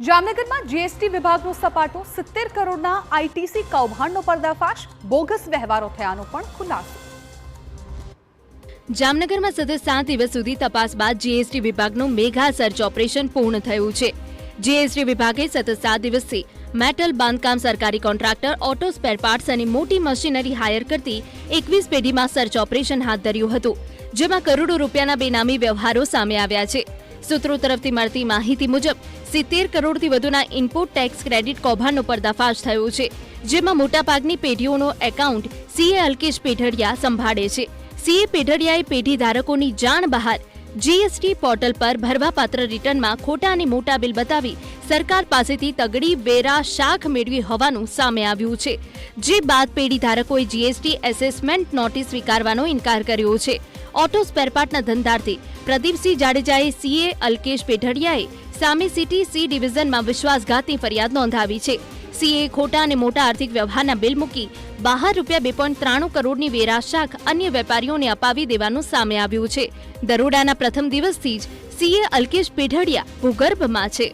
જામનગરમાં જીએસટી વિભાગનો સપાટો 70 કરોડના આઈટીસી કૌભાંડનો પર્દાફાશ, બોગસ વ્યવહારો થયાનો પણ ખુલાસો। જામનગરમાં સતત 7 દિવસ સુધી તપાસ બાદ જીએસટી વિભાગનું મેગા સર્ચ ઓપરેશન પૂર્ણ થયું છે। જીએસટી વિભાગે સતત 7 દિવસથી મેટલ બાંધકામ સરકારી કોન્ટ્રાક્ટર ઓટો સ્પેર પાર્ટ્સ અને મોટી મશીનરી હાયર કરતી 21 પેઢીમાં સર્ચ ઓપરેશન હાથ ધર્યું હતું, જેમાં કરોડો રૂપિયાના બેનામી વ્યવહારો સામે આવ્યા છે। સૂત્રો તરફથી મળતી માહિતી મુજબ 70 કરોડથી વધુના ઇનપુટ ટેક્સ ક્રેડિટ કૌભાંડનો પર્દાફાશ થયો છે, જેમાં મોટાભાગની પેઢીઓનો એકાઉન્ટ સીએ અલ્કેશ પેઢડિયા સંભાળે છે। સીએ પેઢડિયાએ પેઢી ધારકોની જાણ બહાર જીએસટી પોર્ટલ પર ભરવાપાત્ર રિટર્નમાં ખોટા અને મોટા બિલ બતાવી સરકાર પાસેથી તગડી વેરા શાખ મેળવી હોવાનું સામે આવ્યું છે, જે બાદ પેઢી ધારકોએ જીએસટી એસેસમેન્ટ નોટિસ સ્વીકારવાનો ઇનકાર કર્યો છે। ઓટો સ્પેરપાર્ટના ધંધાર્થી પ્રદીપસિંહ જાડેજાએ સીએ અલ્કેશ પેઢડિયાએ સામે સિટી સી ડિવિઝનમાં વિશ્વાસઘાતની ફરિયાદ નોંધાવી છે। સીએ ખોટા અને મોટા આર્થિક વ્યવહારના બિલ મૂકી બહાર રૂપિયા 2.93 કરોડની વેરા શાખ અન્ય વેપારીઓને અપાવી દેવાનું સામે આવ્યું છે। દરોડાના પ્રથમ દિવસથી જ સીએ અલ્કેશ પેઢડિયા ભૂગર્ભમાં છે।